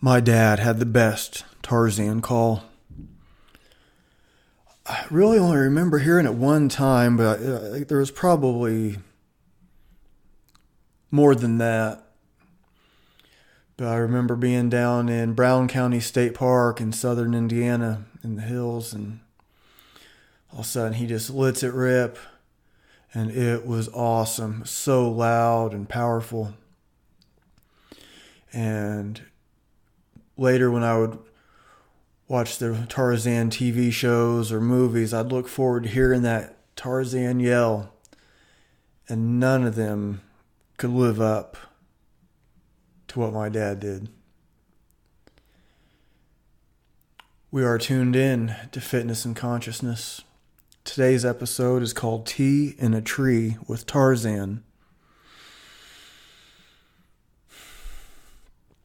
My dad had the best Tarzan call. I really only remember hearing it one time, but there was probably more than that. But I remember being down in Brown County State Park in southern Indiana in the hills, and all of a sudden he just lets it rip, and it was awesome. So loud and powerful. And later when I would watch the Tarzan TV shows or movies, I'd look forward to hearing that Tarzan yell, and none of them could live up to what my dad did. We are tuned in to Fitness and Consciousness. Today's episode is called Tea in a Tree with Tarzan.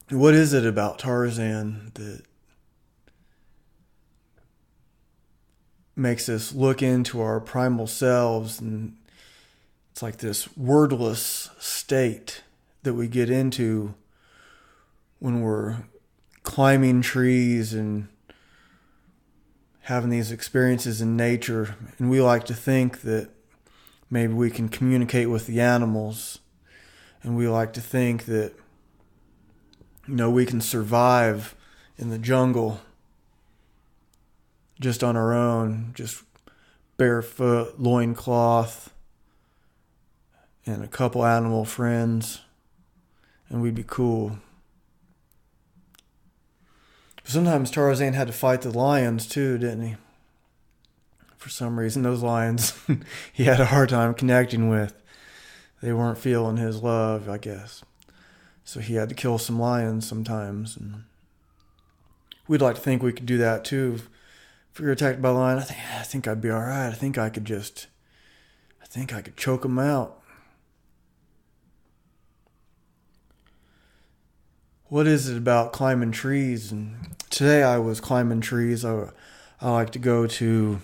What is it about Tarzan that makes us look into our primal selves? And it's like this wordless state that we get into when we're climbing trees and having these experiences in nature. And we like to think that maybe we can communicate with the animals, and we like to think that we can survive in the jungle just on our own, just barefoot, loincloth, and a couple animal friends, and we'd be cool. Sometimes Tarzan had to fight the lions too, didn't he? For some reason, those lions he had a hard time connecting with. They weren't feeling his love, I guess. So he had to kill some lions sometimes. And we'd like to think we could do that too. If we were attacked by a lion, I think I'd be all right. I think I could choke them out. What is it about climbing trees? And today I was climbing trees. I like to go to,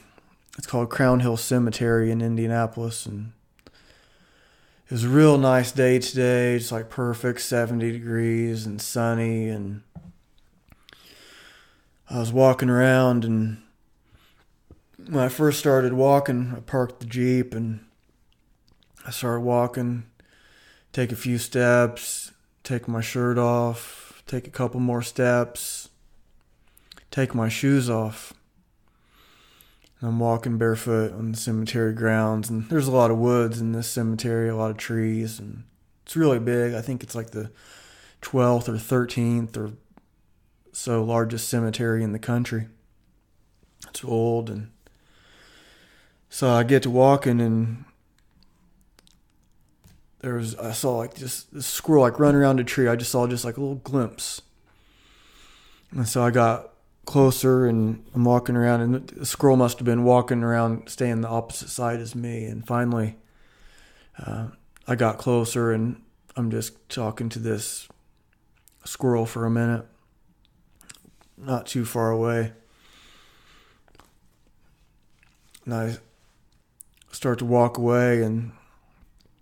it's called Crown Hill Cemetery in Indianapolis, and it was a real nice day today, just like perfect 70 degrees and sunny. And I was walking around, and when I first started walking, I parked the Jeep and I started walking, take a few steps, take my shirt off, take a couple more steps, take my shoes off. And I'm walking barefoot on the cemetery grounds, and there's a lot of woods in this cemetery, a lot of trees, and it's really big. I think it's like the 12th or 13th or so largest cemetery in the country. It's old, and so I get to walking, and I saw like just this squirrel like run around a tree. I just saw just like a little glimpse. And so I got closer, and I'm walking around, and the squirrel must have been walking around, staying the opposite side as me. And finally, I got closer, and I'm just talking to this squirrel for a minute, not too far away. And I start to walk away, and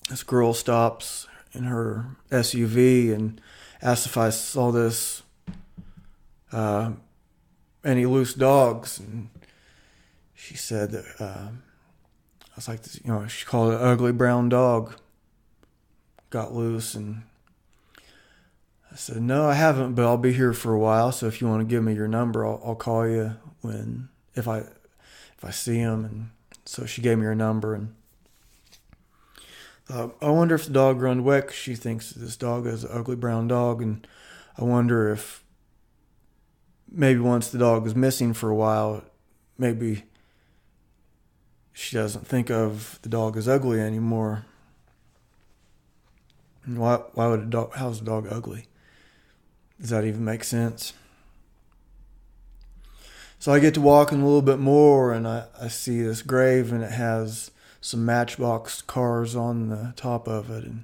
this girl stops in her SUV and asks if I saw any loose dogs. And she said that, I was like, she called it an ugly brown dog got loose. And I said, no, I haven't, but I'll be here for a while. So if you want to give me your number, I'll call you if I see him. And so she gave me her number, and I wonder if the dog run away, 'cause she thinks this dog is an ugly brown dog. And I wonder if maybe once the dog is missing for a while, maybe she doesn't think of the dog as ugly anymore. And why would how's a dog ugly? Does that even make sense? So I get to walking a little bit more, and I see this grave, and it has some Matchbox cars on the top of it. And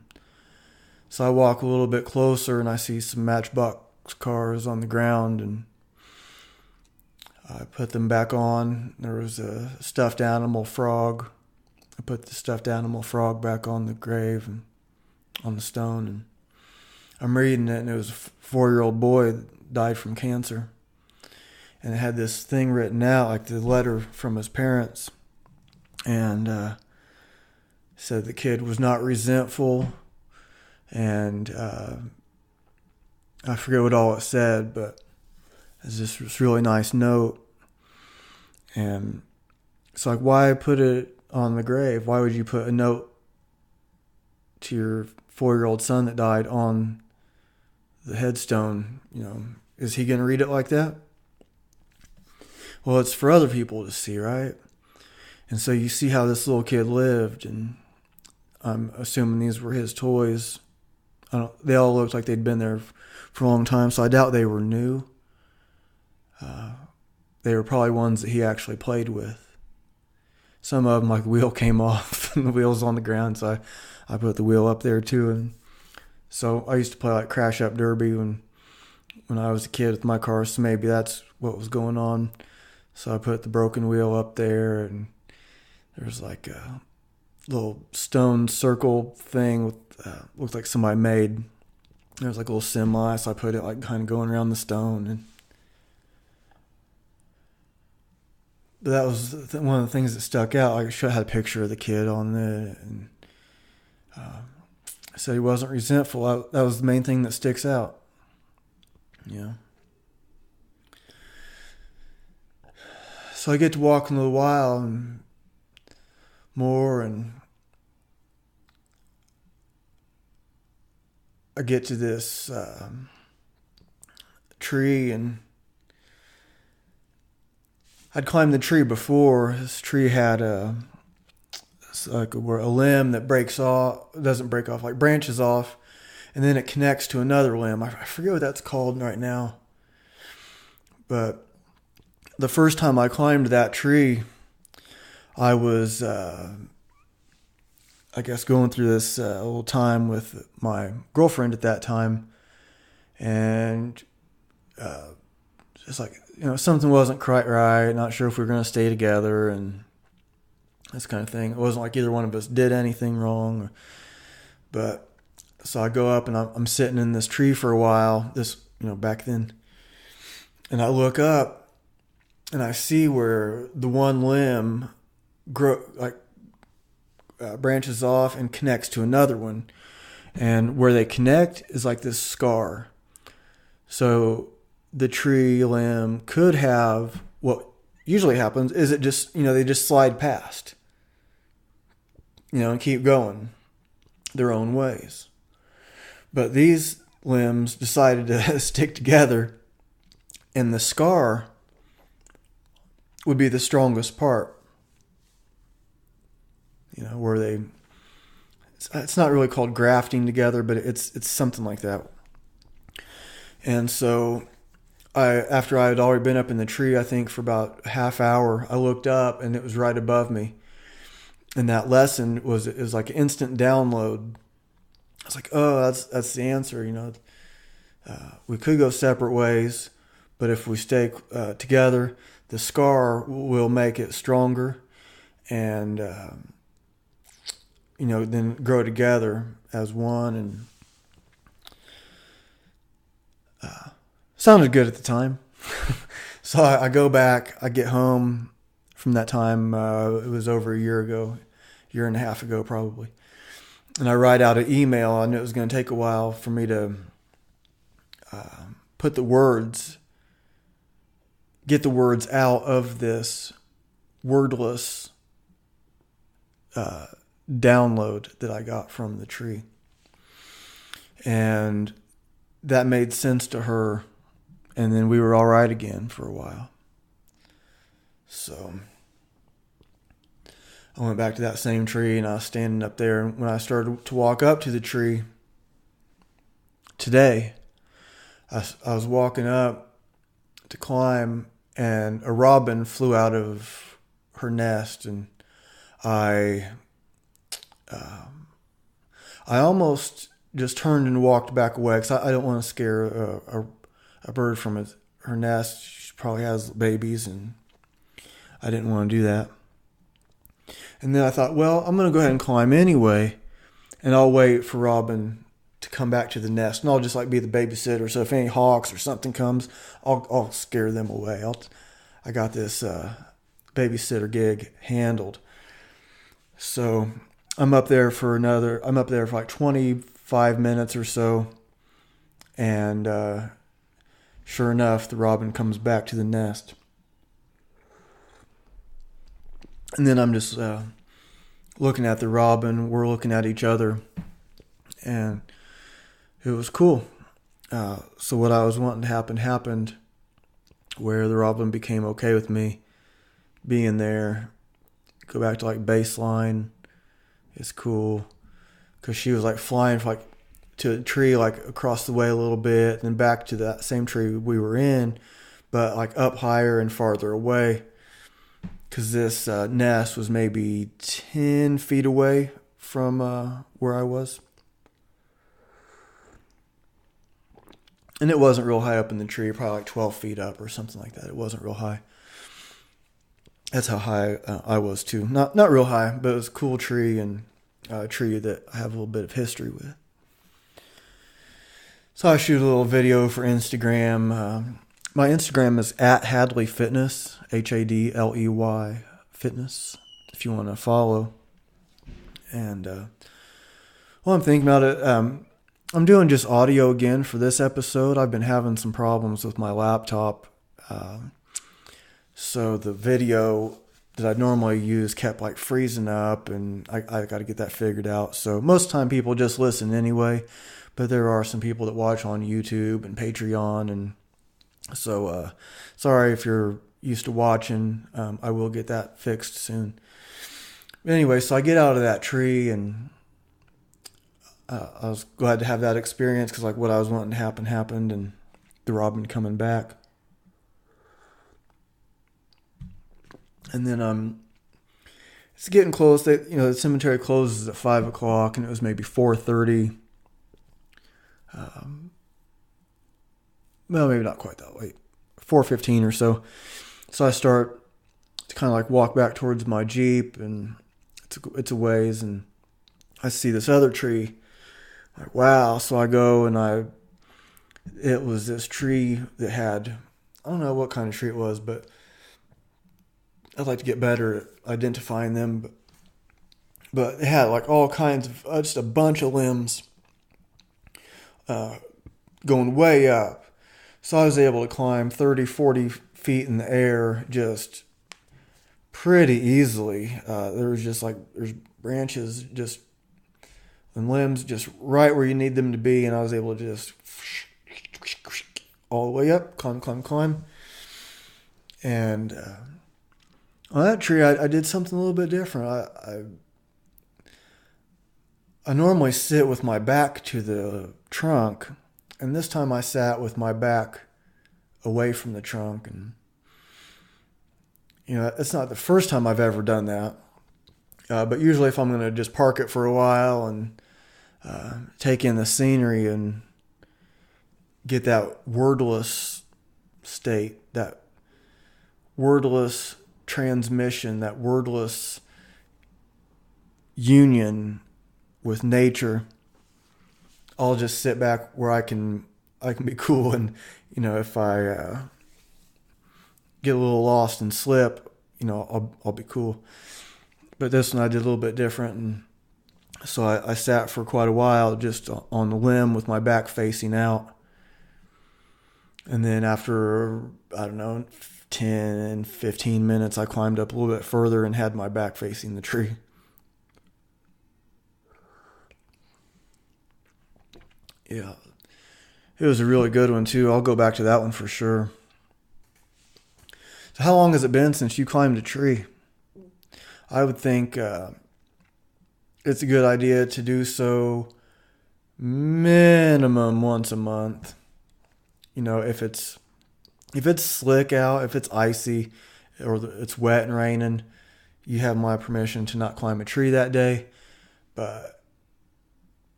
so I walk a little bit closer, and I see some Matchbox cars on the ground, and I put them back on. There was a stuffed animal frog. I put the stuffed animal frog back on the grave and on the stone, and I'm reading it, and it was a 4-year-old boy that died from cancer. And it had this thing written out, like the letter from his parents. And said the kid was not resentful. And I forget what all it said, but it's just this really nice note. And it's like, why put it on the grave? Why would you put a note to your 4-year-old son that died on the headstone? Is he going to read it like that? Well, it's for other people to see, right? And so you see how this little kid lived, and I'm assuming these were his toys. They all looked like they'd been there for a long time, so I doubt they were new. They were probably ones that he actually played with. Some of them, like the wheel came off and the wheel's on the ground, so I put the wheel up there too. And so I used to play like Crash Up Derby when I was a kid with my cars, so maybe that's what was going on. So I put the broken wheel up there, and there's like a little stone circle thing with looked like somebody made. There was like a little semi, so I put it like kind of going around the stone. But that was one of the things that stuck out. Like I had a picture of the kid on it, and I said he wasn't resentful. That was the main thing that sticks out. So I get to walk in a little while and more, and I get to this tree, and I'd climbed the tree before. This tree had a limb that branches off, and then it connects to another limb. I forget what that's called right now. But the first time I climbed that tree, I was, going through this little time with my girlfriend at that time, and just like, something wasn't quite right, not sure if we were going to stay together, and this kind of thing. It wasn't like either one of us did anything wrong, but so I go up and I'm sitting in this tree for a while, back then, and I look up and I see where the one limb branches off and connects to another one, and where they connect is like this scar. So the tree limb could have, what usually happens is it just, they just slide past, and keep going their own ways. But these limbs decided to stick together, and the scar would be the strongest part. Where it's not really called grafting together, but it's something like that. And so after I had already been up in the tree, I think for about a half hour, I looked up and it was right above me. And that lesson was like an instant download. I was like, oh, that's the answer. We could go separate ways, but if we stay together, the scar will make it stronger, and then grow together as one. And sounded good at the time. So I go back, I get home from that time. It was over a year and a half ago probably. And I write out an email. I knew it was going to take a while for me to get the words out of this wordless download that I got from the tree. And that made sense to her. And then we were all right again for a while. So I went back to that same tree, and I was standing up there. And when I started to walk up to the tree today, I was walking up to climb, and a robin flew out of her nest, and I almost just turned and walked back away because I don't want to scare a bird from her nest. She probably has babies, and I didn't want to do that. And then I thought, well, I'm going to go ahead and climb anyway, and I'll wait for Robin to come back to the nest, and I'll just like be the babysitter. So if any hawks or something comes, I'll scare them away. I got this babysitter gig handled. So I'm up there for like 25 minutes or so, and sure enough, the robin comes back to the nest. And then I'm just looking at the robin. We're looking at each other, and it was cool. So what I was wanting to happen happened, where the robin became okay with me being there. Go back to like baseline. It's cool because she was like flying to a tree like across the way a little bit, and then back to that same tree we were in, but like up higher and farther away. Because this nest was maybe 10 feet away from where I was. And it wasn't real high up in the tree, probably like 12 feet up or something like that. It wasn't real high. That's how high I was too. Not real high, but it was a cool tree, and a tree that I have a little bit of history with. So I shoot a little video for Instagram. My Instagram is @Hadley Fitness, HADLEY Fitness, if you want to follow. And while I'm thinking about it, I'm doing just audio again for this episode. I've been having some problems with my laptop. So the video that I normally use kept like freezing up, and I got to get that figured out. So most of the time people just listen anyway, but there are some people that watch on YouTube and Patreon, and so sorry if you're used to watching. I will get that fixed soon. Anyway, so I get out of that tree, and I was glad to have that experience because like what I was wanting to happen happened, and the robin coming back. And then it's getting close. The cemetery closes at 5 o'clock, and it was maybe 4:30. Well, maybe not quite that late. 4:15 or so. So I start to kind of like walk back towards my Jeep, and it's a ways, and I see this other tree. Like, wow. So I go, and it was this tree that had, I don't know what kind of tree it was, but I'd like to get better at identifying them. But it had like all kinds of, just a bunch of limbs going way up. So I was able to climb 30, 40 feet in the air just pretty easily. There's branches just and limbs just right where you need them to be, and I was able to just all the way up, climb. And on that tree, I did something a little bit different. I normally sit with my back to the trunk, and this time I sat with my back away from the trunk. And it's not the first time I've ever done that, but usually if I'm going to just park it for a while and take in the scenery and get that wordless state, that wordless transmission, that wordless union with nature, I'll just sit back where I can be cool. And if I get a little lost and slip, I'll be cool. But this one I did a little bit different, and so I sat for quite a while just on the limb with my back facing out. And then after, I don't know, 10, 15 minutes, I climbed up a little bit further and had my back facing the tree. Yeah. It was a really good one too. I'll go back to that one for sure. So how long has it been since you climbed a tree? I would think it's a good idea to do so minimum once a month. If it's slick out, if it's icy, or it's wet and raining, you have my permission to not climb a tree that day. But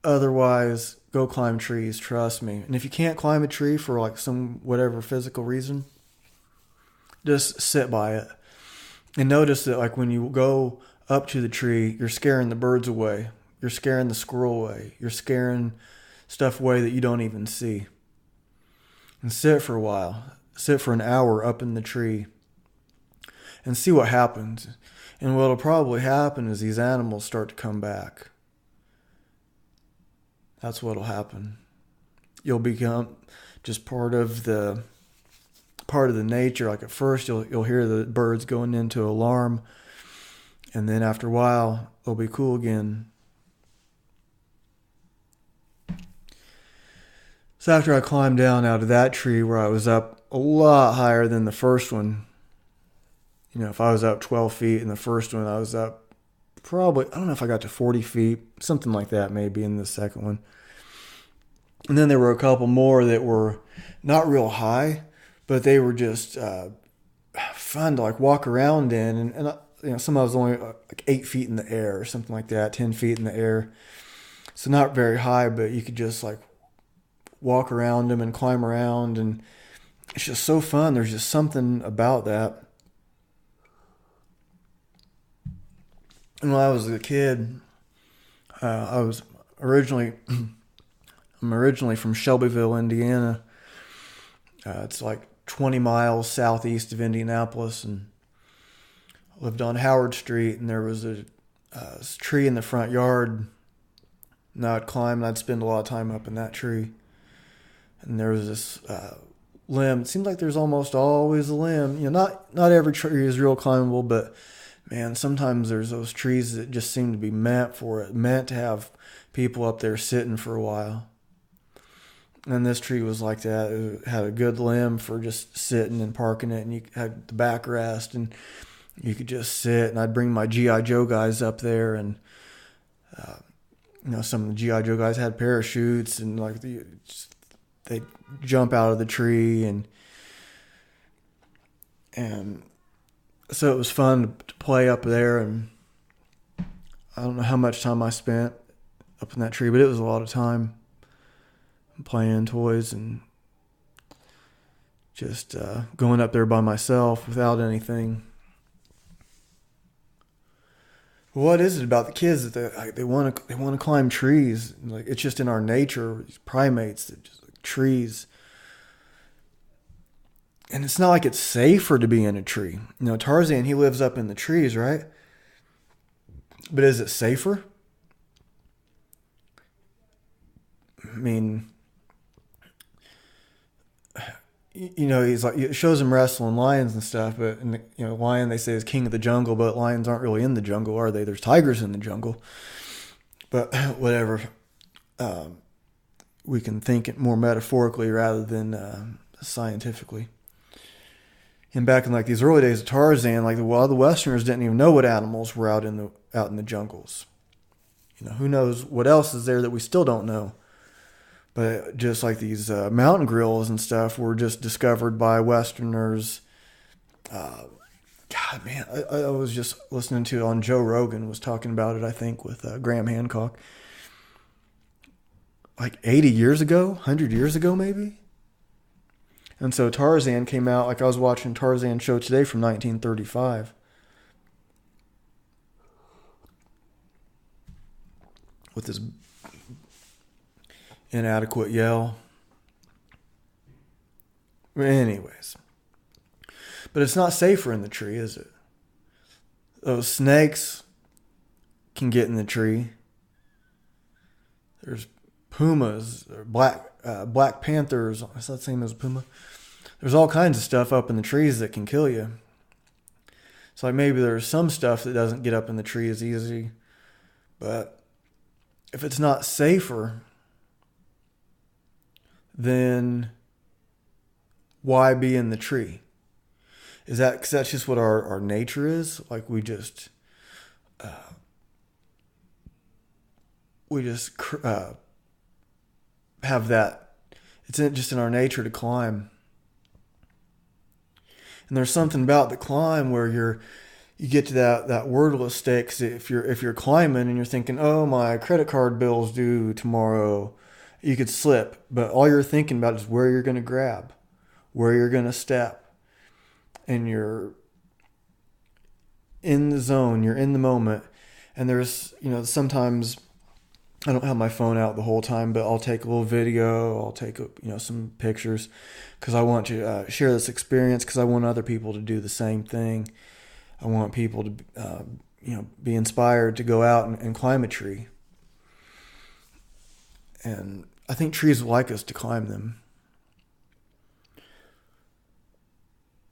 otherwise, go climb trees, trust me. And if you can't climb a tree for like some whatever physical reason, just sit by it. And notice that like when you go up to the tree, you're scaring the birds away. You're scaring the squirrel away. You're scaring stuff away that you don't even see. And sit for a while. Sit for an hour up in the tree and see what happens. And what'll probably happen is these animals start to come back. That's what'll happen. You'll become just part of the nature. Like at first you'll hear the birds going into alarm, and then after a while it'll be cool again. So after I climbed down out of that tree where I was up a lot higher than the first one, if I was up 12 feet in the first one, I was up probably, I don't know if I got to 40 feet, something like that maybe in the second one. And then there were a couple more that were not real high, but they were just fun to like walk around in. And some of was only like 8 feet in the air or something like that, 10 feet in the air. So not very high, but you could just like walk around them and climb around. And it's just so fun. There's just something about that. And when I was a kid, I'm originally from Shelbyville, Indiana. It's like 20 miles southeast of Indianapolis, and I lived on Howard Street, and there was a tree in the front yard, and I'd climb, and I'd spend a lot of time up in that tree. And there was this limb. It seems like there's almost always a limb. Not every tree is real climbable, but man, sometimes there's those trees that just seem to be meant to have people up there sitting for a while. And this tree was like that. It had a good limb for just sitting and parking it, and you had the backrest, and you could just sit. And I'd bring my G.I. Joe guys up there, and some of the G.I. Joe guys had parachutes, and like they'd jump out of the tree, and so it was fun to play up there. And I don't know how much time I spent up in that tree, but it was a lot of time playing toys and just going up there by myself without anything. What is it about the kids that they want to climb trees? Like it's just in our nature. These primates that just like trees, and it's not like it's safer to be in a tree. Tarzan, he lives up in the trees, right? But is it safer? I mean, he's like, it shows him wrestling lions and stuff, but lion, they say, is king of the jungle, but lions aren't really in the jungle, are they? There's tigers in the jungle. But whatever. We can think it more metaphorically rather than scientifically. And back in like these early days of Tarzan, like a lot of the Westerners didn't even know what animals were out in the jungles. Who knows what else is there that we still don't know. But just like these mountain gorillas and stuff were just discovered by Westerners. God, man, I was just listening to it on Joe Rogan, was talking about it, I think, with Graham Hancock. Like 80 years ago, 100 years ago maybe? And so Tarzan came out, like I was watching Tarzan show today from 1935. With this inadequate yell. Anyways. But it's not safer in the tree, is it? Those snakes can get in the tree. There's pumas, or black panthers. Is that the same as a puma? There's all kinds of stuff up in the trees that can kill you. So like maybe there's some stuff that doesn't get up in the tree as easy. But if it's not safer, then why be in the tree? Is that because that's just what our nature is? Like we just have that. It's just in our nature to climb. And there's something about the climb where you get to that wordless state. 'Cause if you're climbing and you're thinking, oh, my credit card bill's due tomorrow, you could slip. But all you're thinking about is where you're going to grab, where you're going to step. And you're in the zone, you're in the moment. And there's, sometimes I don't have my phone out the whole time, but I'll take a little video. I'll take some pictures because I want to share this experience because I want other people to do the same thing. I want people to be inspired to go out and climb a tree. And I think trees would like us to climb them.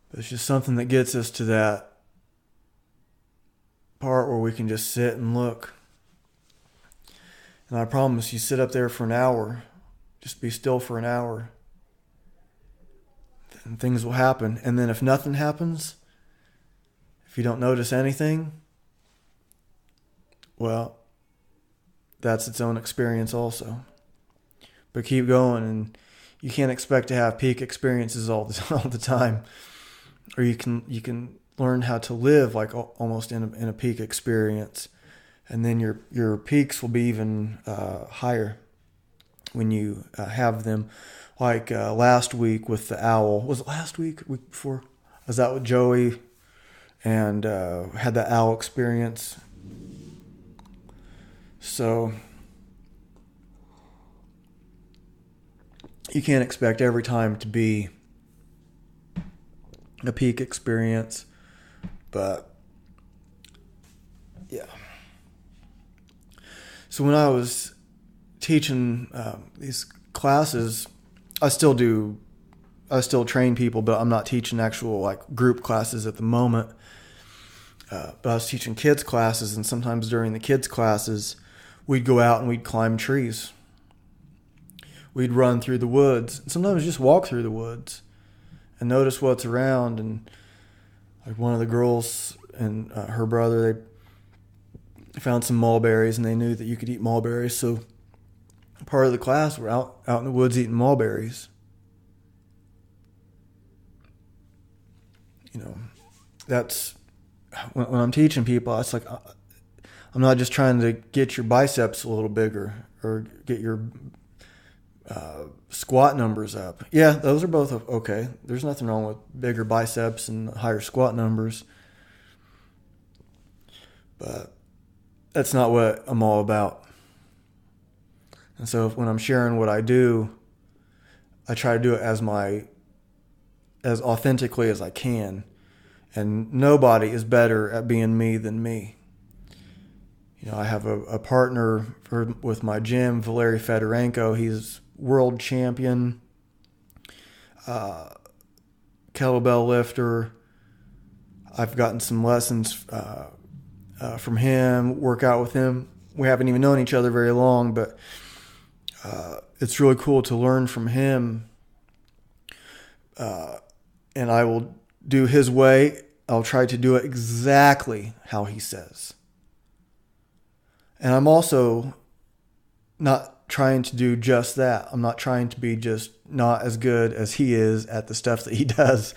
But it's just something that gets us to that part where we can just sit and look. And I promise you, sit up there for an hour. Just be still for an hour. And things will happen. And then if nothing happens, if you don't notice anything, well, that's its own experience also. But keep going, and you can't expect to have peak experiences all the time. Or you can learn how to live like almost in a peak experience. And then your peaks will be even higher when you have them. Like last week with the owl. Was it last week? Week before? I was out with Joey and had that owl experience. So you can't expect every time to be a peak experience. But yeah. So when I was teaching these classes, I still train people, but I'm not teaching actual like group classes at the moment. But I was teaching kids classes, and sometimes during the kids classes, we'd go out and we'd climb trees. We'd run through the woods, and sometimes just walk through the woods and notice what's around. And like one of the girls and her brother, they found some mulberries, and they knew that you could eat mulberries. So part of the class were out in the woods eating mulberries. That's when I'm teaching people. It's like I'm not just trying to get your biceps a little bigger or get your squat numbers up. Yeah, those are both okay. There's nothing wrong with bigger biceps and higher squat numbers. But that's not what I'm all about. And so when I'm sharing what I do, I try to do it as authentically as I can. And nobody is better at being me than me. I have a partner with my gym, Valery Fedorenko. He's world champion, kettlebell lifter. I've gotten some lessons from him, work out with him. We haven't even known each other very long, but it's really cool to learn from him. And I will do his way. I'll try to do it exactly how he says. And I'm also not trying to do just that. I'm not trying to be just not as good as he is at the stuff that he does.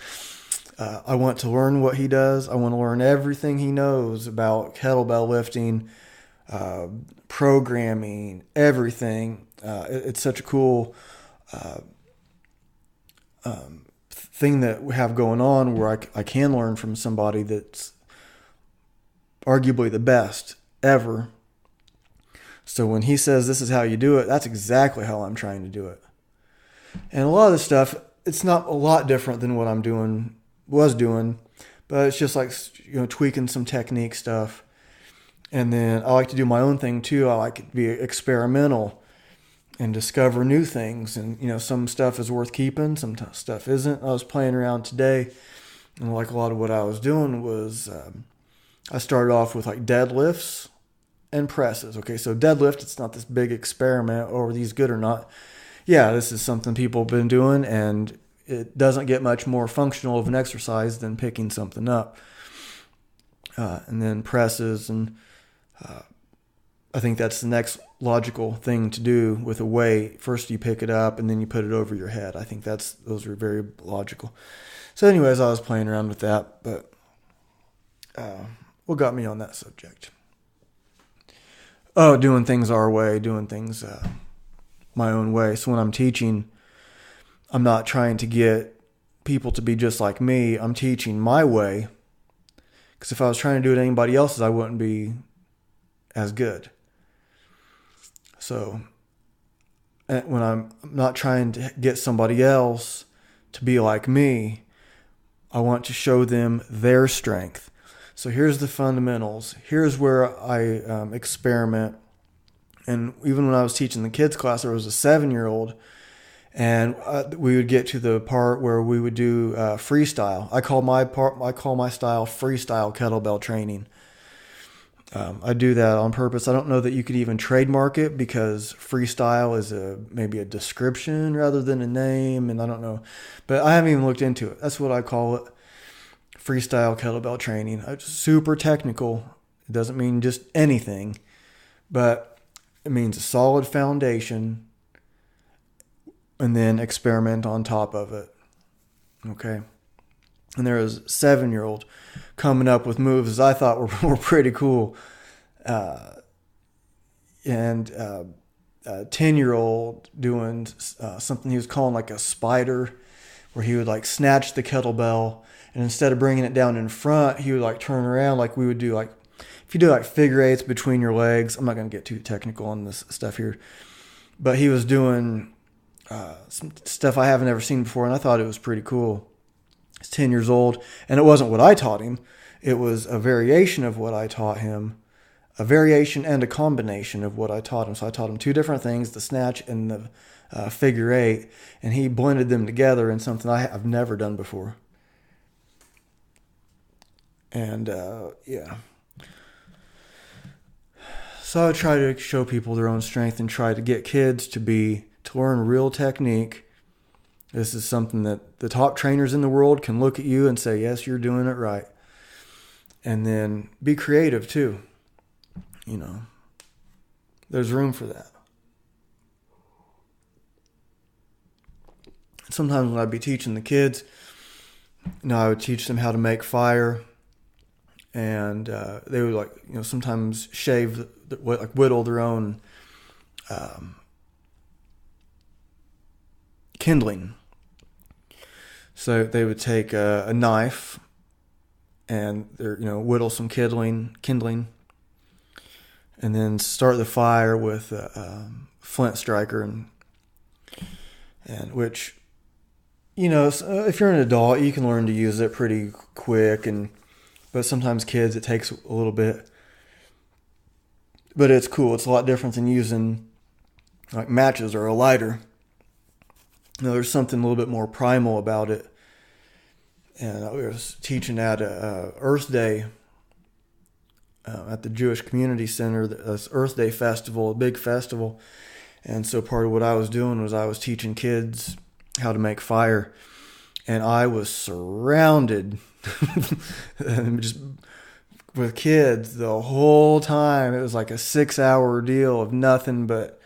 I want to learn what he does. I want to learn everything he knows about kettlebell lifting, programming, everything. It's such a cool thing that we have going on where I can learn from somebody that's arguably the best ever. So when he says this is how you do it, that's exactly how I'm trying to do it. And a lot of the stuff, it's not a lot different than what was doing, but it's just like, tweaking some technique stuff. And then I like to do my own thing too. I like to be experimental and discover new things. And, some stuff is worth keeping, some stuff isn't. I was playing around today, and like a lot of what I was doing was I started off with like deadlifts and presses. Okay, so deadlift, it's not this big experiment, or are these good or not? Yeah, this is something people have been doing, and it doesn't get much more functional of an exercise than picking something up. And then presses, and I think that's the next logical thing to do with a weight. First you pick it up, and then you put it over your head. I think those are very logical. So anyways, I was playing around with that, but what got me on that subject? Oh, doing things our way, doing things my own way. So when I'm teaching, I'm not trying to get people to be just like me. I'm teaching my way. Because if I was trying to do it anybody else's, I wouldn't be as good. So when I'm not trying to get somebody else to be like me, I want to show them their strength. So here's the fundamentals. Here's where I experiment. And even when I was teaching the kids class, there was a 7-year-old, and we would get to the part where we would do freestyle. I call my style freestyle kettlebell training. I do that on purpose. I don't know that you could even trademark it, because freestyle is maybe a description rather than a name, and I don't know. But I haven't even looked into it. That's what I call it, freestyle kettlebell training. It's super technical. It doesn't mean just anything, but it means a solid foundation and then experiment on top of it. Okay. And there was a 7-year-old coming up with moves I thought were pretty cool. And a 10-year-old doing something he was calling like a spider, where he would like snatch the kettlebell, and instead of bringing it down in front, he would like turn around, like we would do, like if you do like figure eights between your legs. I'm not going to get too technical on this stuff here, but he was doing some stuff I haven't ever seen before, and I thought it was pretty cool. He's 10 years old, and it wasn't what I taught him. It was a variation of what I taught him, a variation and a combination of what I taught him. So I taught him two different things, the snatch and the figure eight, and he blended them together in something I've never done before. And yeah. So I try to show people their own strength and try to get kids to learn real technique. This is something that the top trainers in the world can look at you and say, yes, you're doing it right. And then be creative too. You know, there's room for that. Sometimes when I'd be teaching the kids, I would teach them how to make fire. And they would sometimes shave, whittle their own kindling. So they would take a knife and whittle some kindling, and then start the fire with a flint striker, and which, if you're an adult, you can learn to use it pretty quick, but sometimes kids, it takes a little bit. But it's cool. It's a lot different than using like matches or a lighter. There's something a little bit more primal about it. And I was teaching at Earth Day at the Jewish Community Center, this Earth Day festival, a big festival. And so part of what I was doing was I was teaching kids how to make fire. And I was surrounded just with kids the whole time. It was like a 6-hour deal of nothing but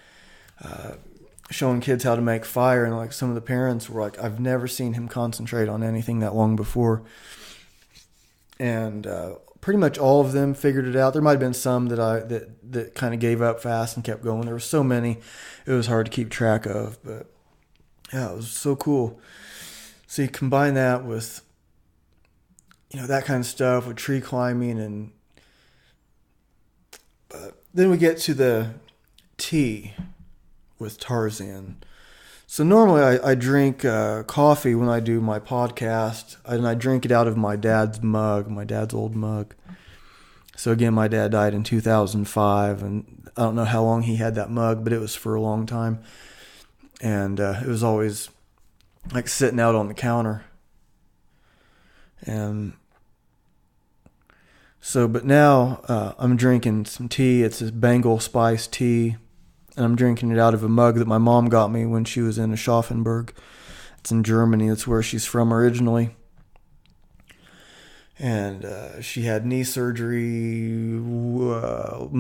showing kids how to make fire. And like some of the parents were like, I've never seen him concentrate on anything that long before. And pretty much all of them figured it out. There might have been some that kind of gave up fast and kept going. There were so many, it was hard to keep track of. But yeah, it was so cool. So you combine that with that kind of stuff, with tree climbing, but then we get to the tea with Tarzan. So normally I drink coffee when I do my podcast, and I drink it out of my dad's old mug. So again, my dad died in 2005, and I don't know how long he had that mug, but it was for a long time. And it was always like sitting out on the counter. And so, but now I'm drinking some tea. It's this Bengal spice tea, and I'm drinking it out of a mug that my mom got me when she was in Aschaffenburg. It's in Germany. That's where she's from originally. And she had knee surgery last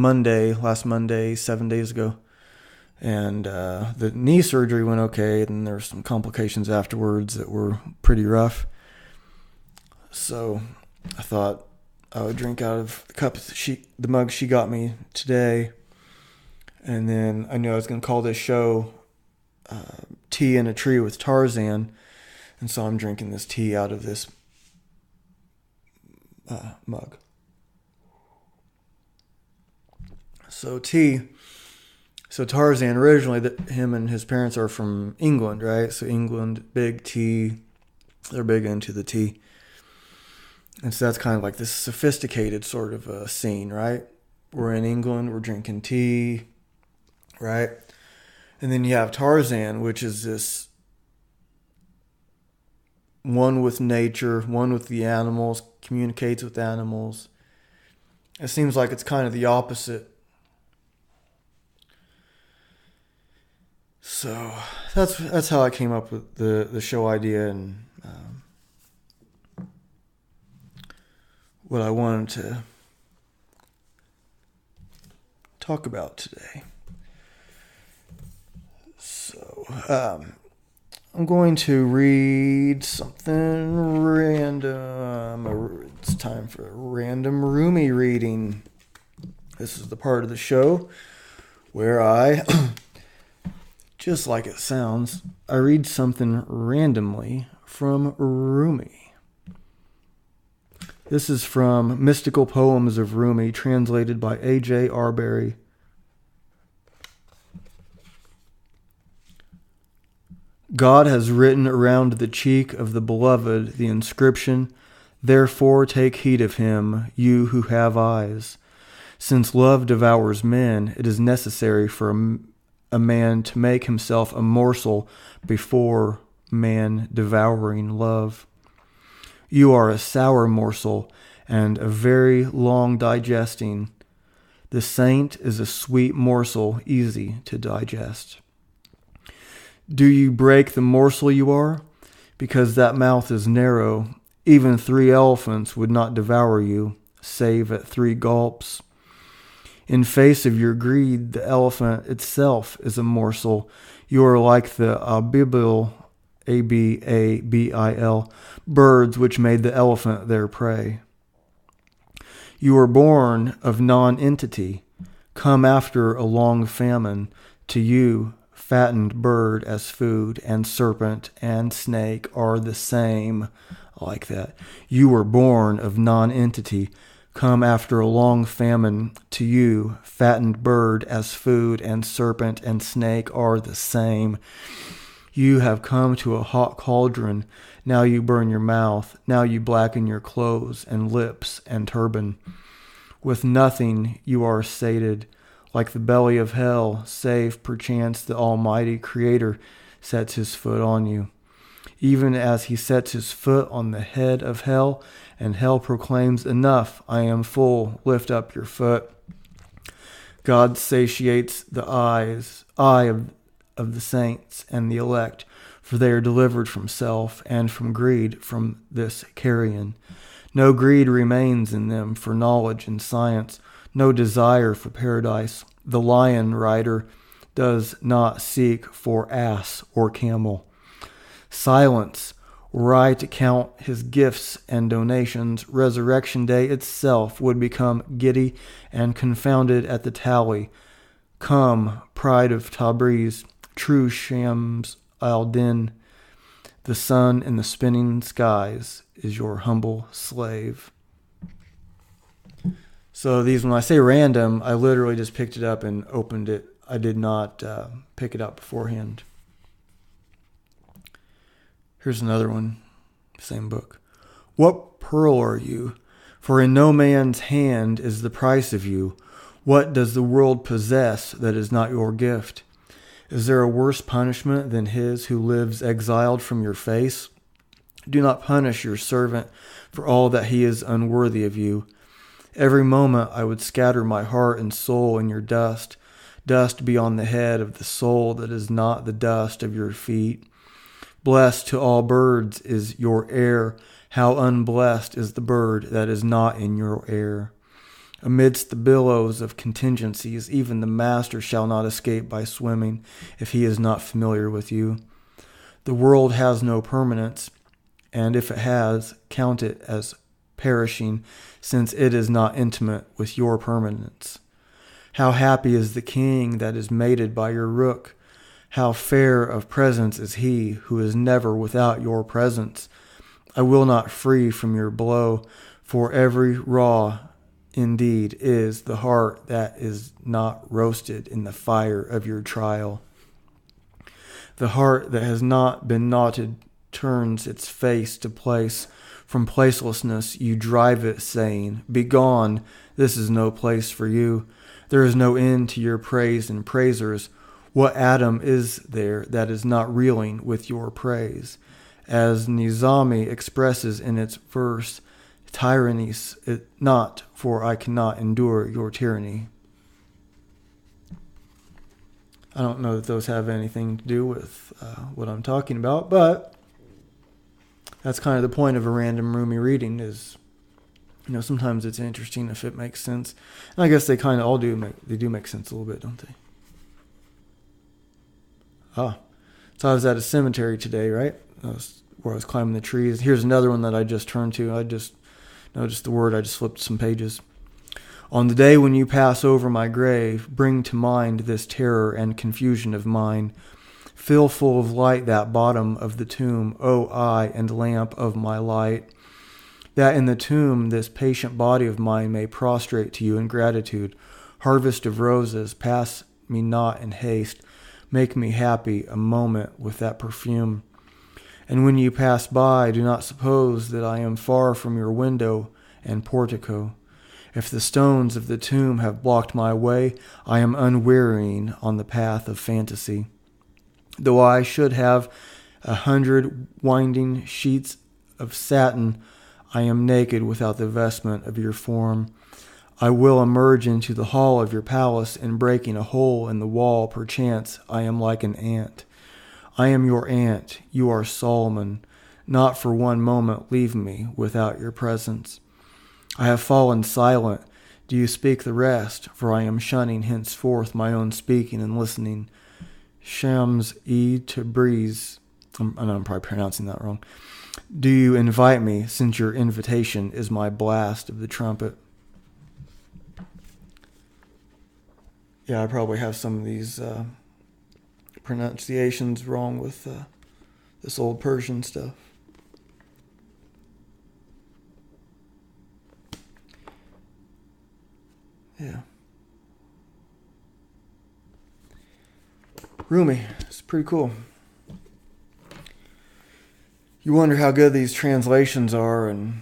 Monday, 7 days ago. And the knee surgery went okay, and there were some complications afterwards that were pretty rough. So I thought I would drink out of the mug she got me today. And then I knew I was going to call this show Tea in a Tree with Tarzan. And so I'm drinking this tea out of this mug. So tea, So Tarzan originally, him and his parents are from England, right? So England, big tea. They're big into the tea. And so that's kind of like this sophisticated sort of a scene, right? We're in England, we're drinking tea, right? And then you have Tarzan, which is this one with nature, one with the animals, communicates with animals. It seems like it's kind of the opposite. So that's how I came up with the show idea and what I wanted to talk about today. So I'm going to read something random. It's time for a random Rumi reading. This is the part of the show where I, just like it sounds, I read something randomly from Rumi. This is from Mystical Poems of Rumi, translated by A.J. Arbery. God has written around the cheek of the beloved the inscription, "Therefore take heed of him, you who have eyes. Since love devours men, it is necessary for a man to make himself a morsel before man devouring love. You are a sour morsel and a very long digesting. The saint is a sweet morsel, easy to digest. Do you break the morsel you are? Because that mouth is narrow. Even 3 elephants would not devour you, save at 3 gulps. In face of your greed, the elephant itself is a morsel. You are like the abibil, Ababil, birds which made the elephant their prey. You are born of non-entity. Come after a long famine. To you, fattened bird as food, and serpent and snake are the same. Like that. You were born of non-entity. Come after a long famine. To you, fattened bird as food, and serpent and snake are the same. You have come to a hot cauldron. Now you burn your mouth. Now you blacken your clothes and lips and turban. With nothing you are sated, like the belly of hell, save perchance the Almighty Creator sets his foot on you. Even as he sets his foot on the head of hell, and hell proclaims, "Enough, I am full, lift up your foot." God satiates the eye of the saints and the elect, for they are delivered from self and from greed, from this carrion. No greed remains in them for knowledge and science, no desire for paradise. The lion rider does not seek for ass or camel. Silence, were I to count his gifts and donations, resurrection day itself would become giddy and confounded at the tally. Come, pride of Tabriz, true Shams al-Din, the sun in the spinning skies is your humble slave. So these, when I say random, I literally just picked it up and opened it. I did not pick it up beforehand. Here's another one, same book. What pearl are you? For in no man's hand is the price of you. What does the world possess that is not your gift? Is there a worse punishment than his who lives exiled from your face? Do not punish your servant for all that he is unworthy of you. Every moment I would scatter my heart and soul in your dust. Dust be on the head of the soul that is not the dust of your feet. Blessed to all birds is your air. How unblessed is the bird that is not in your air. Amidst the billows of contingencies, even the master shall not escape by swimming if he is not familiar with you. The world has no permanence, and if it has, count it as perishing, since it is not intimate with your permanence. How happy is the king that is mated by your rook. How fair of presence is he who is never without your presence. I will not free from your blow, for every raw indeed is the heart that is not roasted in the fire of your trial. The heart that has not been knotted turns its face to place. From placelessness you drive it, saying, "Begone, this is no place for you." There is no end to your praise and praisers. What atom is there that is not reeling with your praise? As Nizami expresses in its verse, "Tyrannies it not, for I cannot endure your tyranny." I don't know that those have anything to do with what I'm talking about, but that's kind of the point of a random Rumi reading is, sometimes it's interesting if it makes sense. And I guess they kind of all do make sense a little bit, don't they? So I was at a cemetery today, right? Where I was climbing the trees. Here's another one that I just turned to. I just noticed the word. I just flipped some pages. On the day when you pass over my grave, bring to mind this terror and confusion of mine. Fill full of light that bottom of the tomb, O eye and lamp of my light. That in the tomb this patient body of mine may prostrate to you in gratitude. Harvest of roses, pass me not in haste. Make me happy a moment with that perfume. And when you pass by, do not suppose that I am far from your window and portico. If the stones of the tomb have blocked my way, I am unwearying on the path of fantasy. Though I should have 100 winding sheets of satin, I am naked without the vestment of your form. I will emerge into the hall of your palace, and breaking a hole in the wall, perchance I am like an ant. I am your ant, you are Solomon. Not for one moment leave me without your presence. I have fallen silent. Do you speak the rest? For I am shunning henceforth my own speaking and listening. Shams-e Tabriz. I know I'm probably pronouncing that wrong. Do you invite me, since your invitation is my blast of the trumpet? Yeah, I probably have some of these pronunciations wrong with this old Persian stuff. Yeah. Rumi, it's pretty cool. You wonder how good these translations are and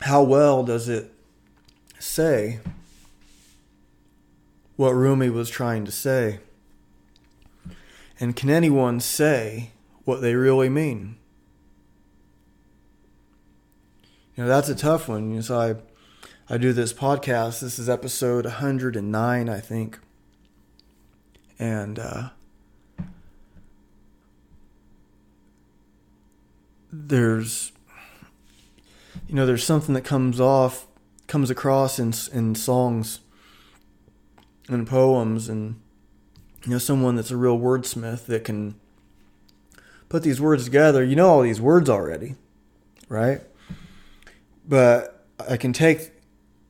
how well does it say what Rumi was trying to say. And can anyone say what they really mean? That's a tough one. So I do this podcast. This is episode 109, I think. And there's something that comes across in songs and poems, and someone that's a real wordsmith that can put these words together. All these words already, right? But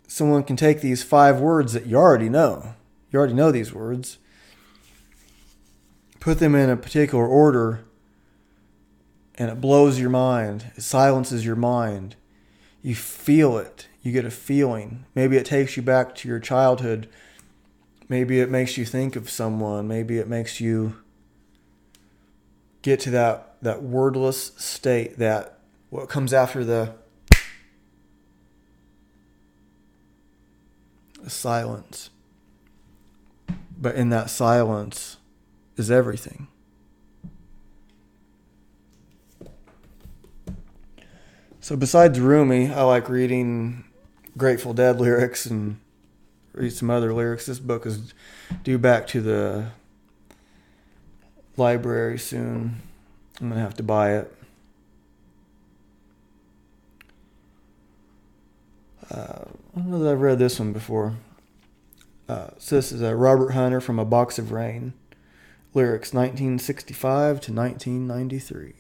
someone can take these 5 words that you already know. You already know these words. Put them in a particular order, and it blows your mind. It silences your mind. You feel it. You get a feeling. Maybe it takes you back to your childhood. Maybe it makes you think of someone. Maybe it makes you get to that wordless state, that what comes after the silence. But in that silence is everything. So besides Rumi, I like reading Grateful Dead lyrics and read some other lyrics. This book is due back to the library soon. I'm going to have to buy it. I don't know that I've read this one before. So this is Robert Hunter from A Box of Rain. Lyrics 1965 to 1993.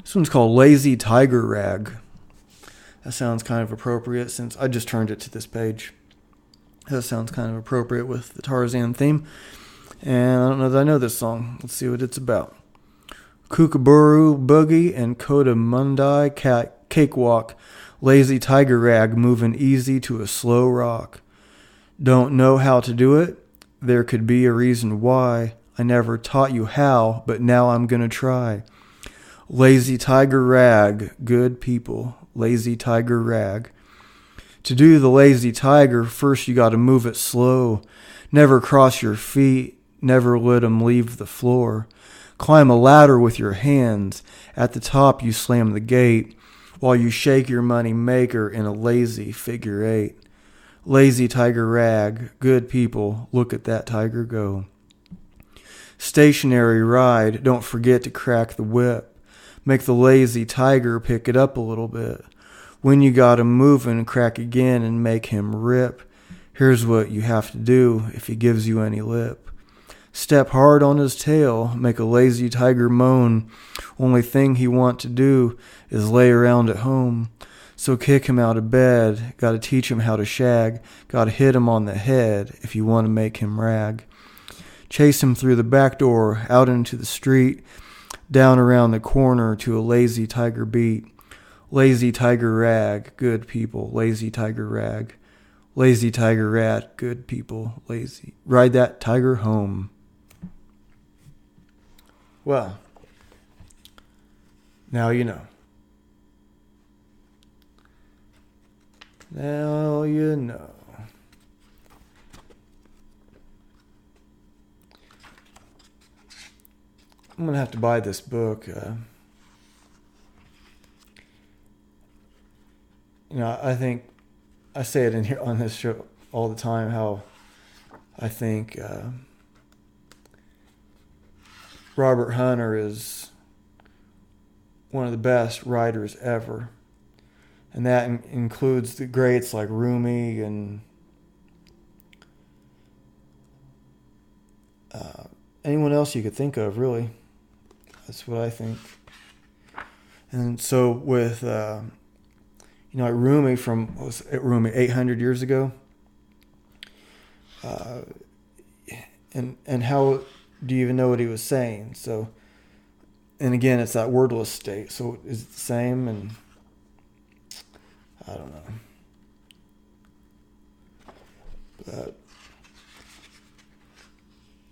This one's called Lazy Tiger Rag. That sounds kind of appropriate since I just turned it to this page. That sounds kind of appropriate with the Tarzan theme. And I don't know that I know this song. Let's see what it's about. Kookaburra Boogie and Kota Mundai Cakewalk. Lazy tiger rag moving easy to a slow rock. Don't know how to do it? There could be a reason why. I never taught you how, but now I'm gonna try. Lazy tiger rag, good people. Lazy tiger rag. To do the lazy tiger, first you gotta move it slow. Never cross your feet, never let 'em leave the floor. Climb a ladder with your hands. At the top you slam the gate, while you shake your money maker in a lazy figure eight. Lazy tiger rag, good people, look at that tiger go. Stationary ride, don't forget to crack the whip. Make the lazy tiger pick it up a little bit. When you got him moving, crack again and make him rip. Here's what you have to do if he gives you any lip. Step hard on his tail, make a lazy tiger moan. Only thing he want to do is lay around at home. So kick him out of bed, gotta teach him how to shag, gotta hit him on the head if you want to make him rag. Chase him through the back door, out into the street, down around the corner to a lazy tiger beat. Lazy tiger rag, good people, lazy tiger rag. Lazy tiger rat, good people, lazy. Ride that tiger home. Well, now you know. Now you know. I'm going to have to buy this book. I think I say it in here on this show all the time how I think Robert Hunter is one of the best writers ever. And that includes the greats like Rumi and anyone else you could think of, really. That's what I think. And so with, like Rumi from, what was it, Rumi 800 years ago? And how do you even know what he was saying? So, and again, it's that wordless state. So is it the same? And I don't know. But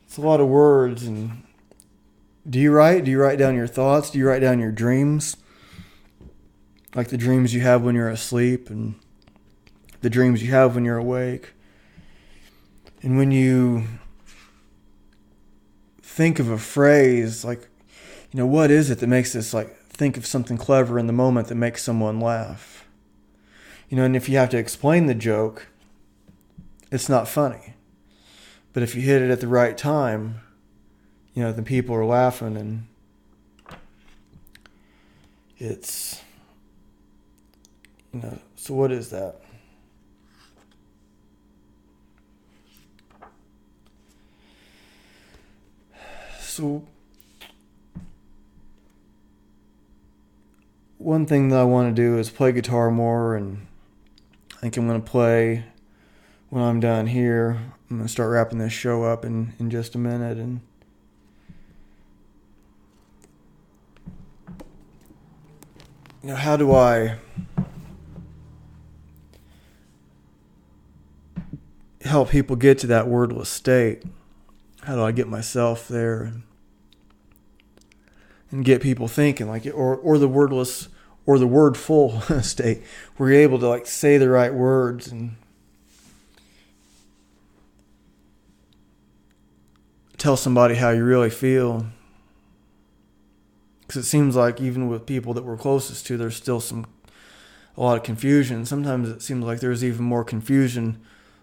it's a lot of words. And do you write? Do you write down your thoughts? Do you write down your dreams? Like the dreams you have when you're asleep and the dreams you have when you're awake. And when you think of a phrase, like, what is it that makes us like think of something clever in the moment that makes someone laugh? And if you have to explain the joke, it's not funny. But if you hit it at the right time, the people are laughing, and it's, so what is that? So one thing that I want to do is play guitar more, and I think I'm going to play when I'm done here. I'm going to start wrapping this show up in just a minute. And how do I help people get to that wordless state? How do I get myself there and get people thinking like it, or the wordless or the wordful state where you're able to like say the right words and tell somebody how you really feel? Because it seems like even with people that we're closest to, there's still a lot of confusion. Sometimes it seems like there's even more confusion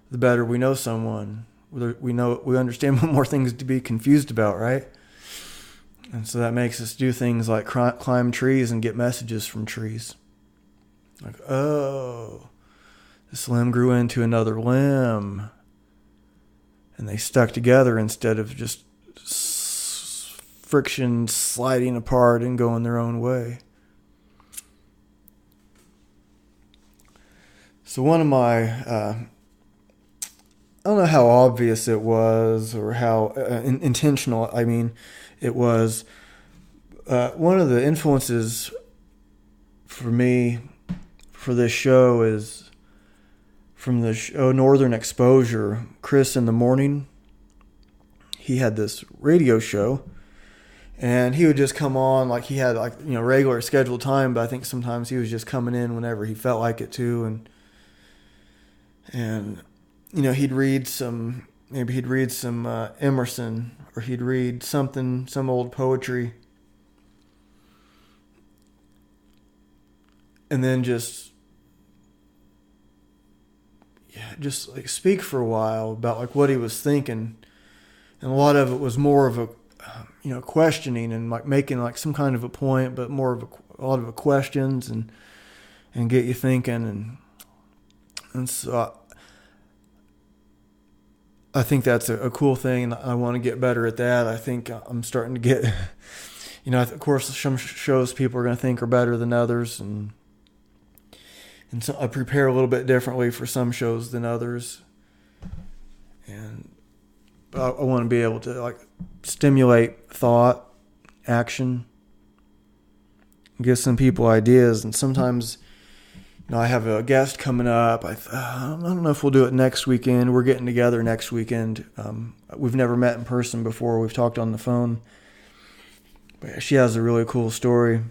the better we know someone. We understand more things to be confused about, right? And so that makes us do things like climb trees and get messages from trees. Like, oh, this limb grew into another limb. And they stuck together instead of just friction sliding apart and going their own way. So one of my, I don't know how obvious it was or how intentional, it was, one of the influences for me for this show is from the show Northern Exposure. Chris in the Morning, he had this radio show, and he would just come on, like he had regular scheduled time, but I think sometimes he was just coming in whenever he felt like it too, and he'd read some Emerson, or he'd read some old poetry, and then just like speak for a while about like what he was thinking. And a lot of it was more of a questioning and like making like some kind of a point, but more of a lot of questions and get you thinking, and so I think that's a cool thing, and I want to get better at that. I think I'm starting to get of course some shows people are going to think are better than others, and so I prepare a little bit differently for some shows than others, and I want to be able to like stimulate thought, action, give some people ideas. And sometimes, I have a guest coming up. I don't know if we'll do it next weekend. We're getting together next weekend. We've never met in person before. We've talked on the phone, but she has a really cool story.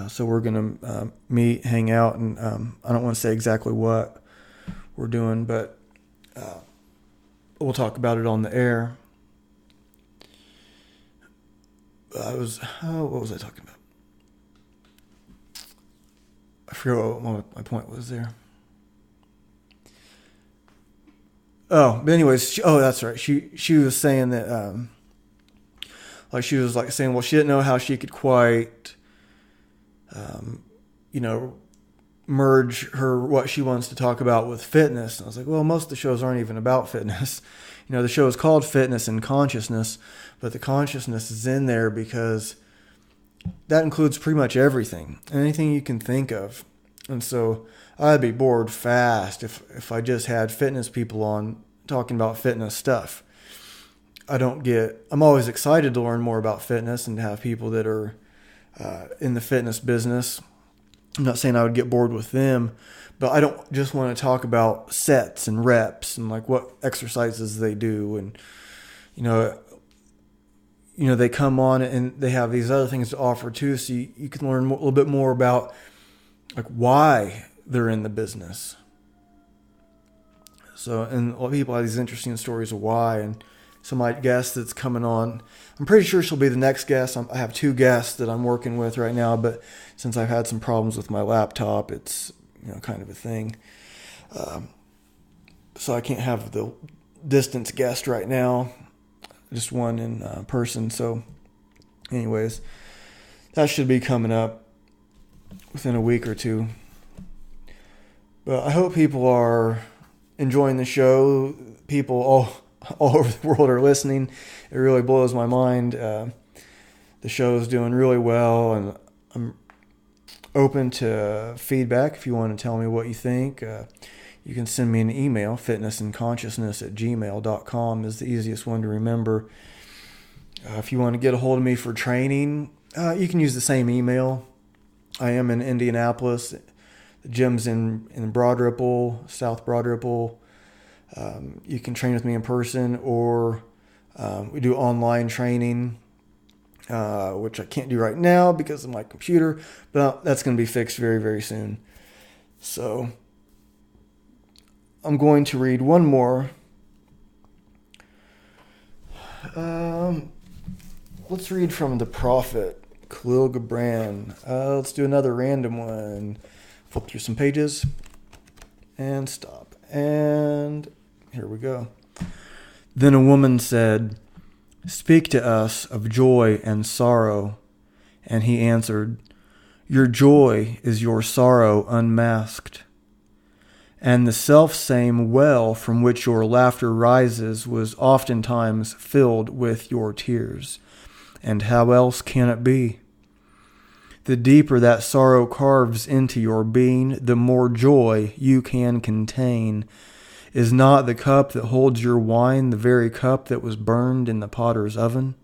So we're going to meet, hang out, and I don't want to say exactly what we're doing, but we'll talk about it on the air. What was I talking about? I forget what my point was there. Oh, but anyways, that's right. She was saying that, she was like saying, well, she didn't know how she could quite, merge what she wants to talk about with fitness. And I was like, well, most of the shows aren't even about fitness. The show is called Fitness and Consciousness, but the consciousness is in there because that includes pretty much anything you can think of. And so I'd be bored fast if I just had fitness people on talking about fitness stuff. I'm always excited to learn more about fitness and to have people that are in the fitness business. I'm not saying I would get bored with them, but I don't just want to talk about sets and reps and like what exercises they do. And, they come on and they have these other things to offer too. So you can learn a little bit more about like why they're in the business. So, and a lot of people have these interesting stories of why. And so my guest that's coming on, I'm pretty sure she'll be the next guest. I have 2 guests that I'm working with right now, but since I've had some problems with my laptop, it's kind of a thing. So I can't have the distance guest right now, just one in person. So anyways, that should be coming up within a week or 2. But I hope people are enjoying the show. People all over the world are listening. It really blows my mind. The show is doing really well, and I'm open to feedback. If you want to tell me what you think, you can send me an email. fitnessandconsciousness@gmail.com is the easiest one to remember. If you want to get a hold of me for training, you can use the same email. I am in Indianapolis. The gym's in Broad Ripple, South Broad Ripple. You can train with me in person, or we do online training, which I can't do right now because of my computer, but that's going to be fixed very, very soon. So I'm going to read one more. Let's read from the Prophet, Khalil Gibran. Let's do another random one. Flip through some pages and stop. And here we go. Then a woman said, "Speak to us of joy and sorrow." And he answered, "Your joy is your sorrow unmasked. And the selfsame well from which your laughter rises was oftentimes filled with your tears. And how else can it be? The deeper that sorrow carves into your being, the more joy you can contain. Is not the cup that holds your wine the very cup that was burned in the potter's oven?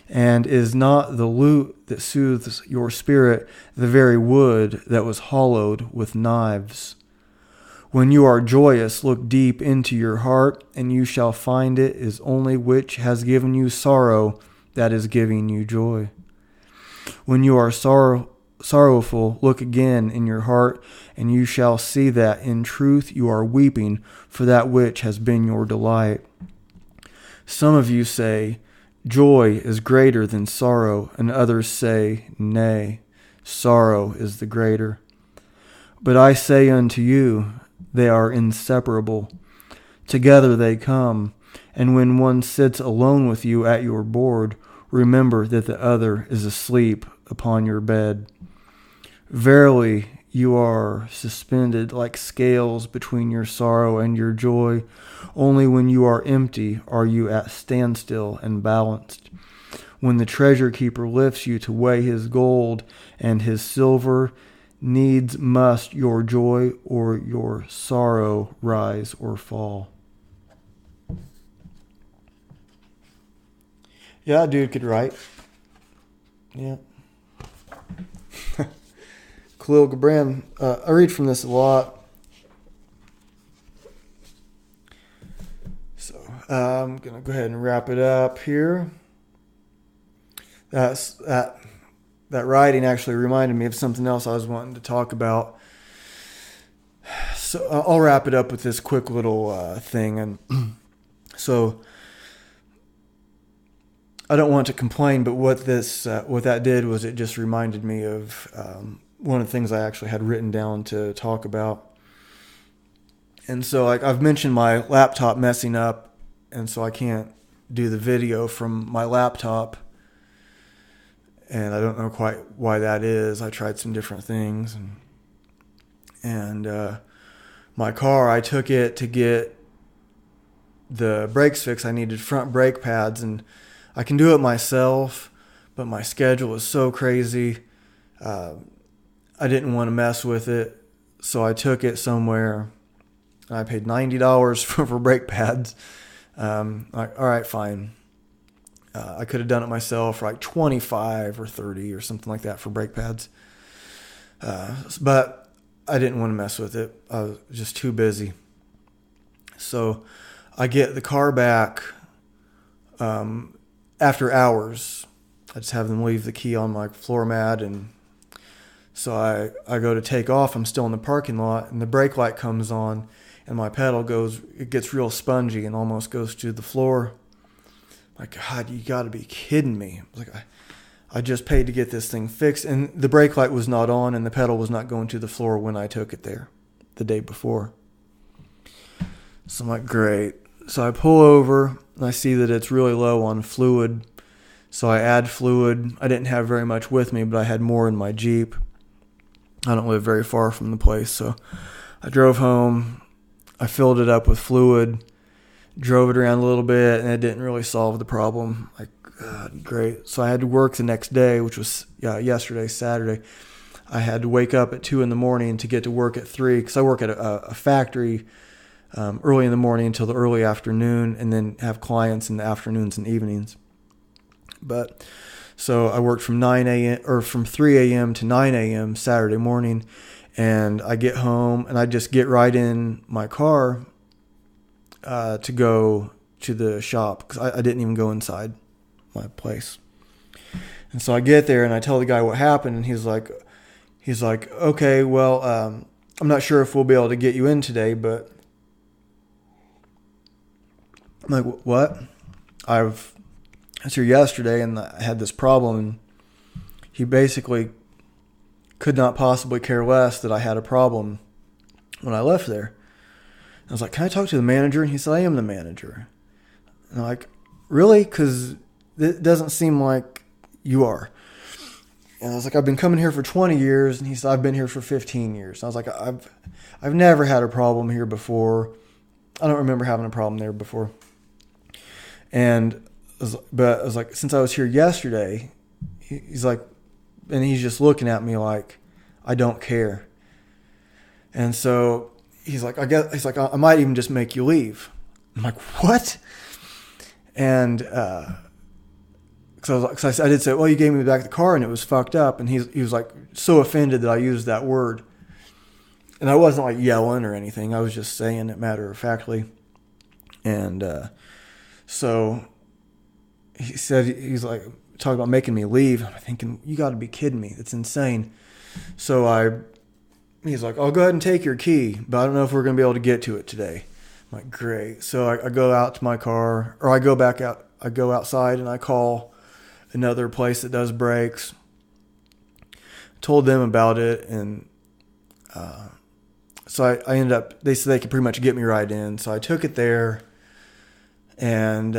And is not the lute that soothes your spirit the very wood that was hollowed with knives? When you are joyous, look deep into your heart, and you shall find it is only which has given you sorrow that is giving you joy. When you are sorrowful, look again in your heart, and you shall see that in truth you are weeping for that which has been your delight. Some of you say, joy is greater than sorrow, and others say, nay, sorrow is the greater. But I say unto you, they are inseparable. Together they come, and when one sits alone with you at your board, remember that the other is asleep upon your bed. Verily, you are suspended like scales between your sorrow and your joy. Only when you are empty are you at standstill and balanced. When the treasure keeper lifts you to weigh his gold and his silver, needs must your joy or your sorrow rise or fall. Yeah, that dude could write. Yeah. Khalil Gibran. I read from this a lot. So I'm going to go ahead and wrap it up here. That writing actually reminded me of something else I was wanting to talk about. So I'll wrap it up with this quick little thing. And so I don't want to complain, but what that did was it just reminded me of one of the things I actually had written down to talk about. And so I've mentioned my laptop messing up, and so I can't do the video from my laptop. And I don't know quite why that is. I tried some different things. And my car, I took it to get the brakes fixed. I needed front brake pads, and I can do it myself, but my schedule is so crazy. I didn't want to mess with it, so I took it somewhere. I paid $90 for brake pads. All right, fine. I could have done it myself for like $25 or $30 or something like that for brake pads. But I didn't want to mess with it. I was just too busy. So I get the car back after hours. I just have them leave the key on my floor mat, and so I go to take off. I'm still in the parking lot, and the brake light comes on, and my pedal gets real spongy and almost goes to the floor. Like, God, you got to be kidding me. Like, I just paid to get this thing fixed, and the brake light was not on, and the pedal was not going to the floor when I took it there the day before. So I'm like, great. So I pull over, and I see that it's really low on fluid. So I add fluid. I didn't have very much with me, but I had more in my Jeep. I don't live very far from the place, so I drove home. I filled it up with fluid, drove it around a little bit, and it didn't really solve the problem. Like, God, great. So I had to work the next day, which was yesterday, Saturday. I had to wake up at 2 a.m. to get to work at 3, because I work at a factory early in the morning until the early afternoon, and then have clients in the afternoons and evenings. But so I worked from 3 a.m. to 9 a.m. Saturday morning, and I get home and I just get right in my car to go to the shop, because I didn't even go inside my place. And so I get there and I tell the guy what happened, and he's like, okay, well, I'm not sure if we'll be able to get you in today, but I'm like, what? I was here yesterday and I had this problem, and he basically could not possibly care less that I had a problem when I left there. I was like, can I talk to the manager? And he said, I am the manager. And I'm like, really? Because it doesn't seem like you are. And I was like, I've been coming here for 20 years. And he said, I've been here for 15 years. And I was like, I've never had a problem here before. I don't remember having a problem there before. But I was like, since I was here yesterday, he's like, and he's just looking at me like, I don't care. And so he's like, I might even just make you leave. I'm like, what? And, Cause I did say, well, you gave me back the car and it was fucked up. And he was like so offended that I used that word. And I wasn't like yelling or anything. I was just saying it matter of factly. And so he said, he's like, talking about making me leave. I'm thinking, you got to be kidding me. It's insane. So he's like, I'll go ahead and take your key, but I don't know if we're going to be able to get to it today. I'm like, great. So I go out to my car, or I go back out. I go outside and I call another place that does brakes. Told them about it, and so I ended up, they said they could pretty much get me right in. So I took it there, and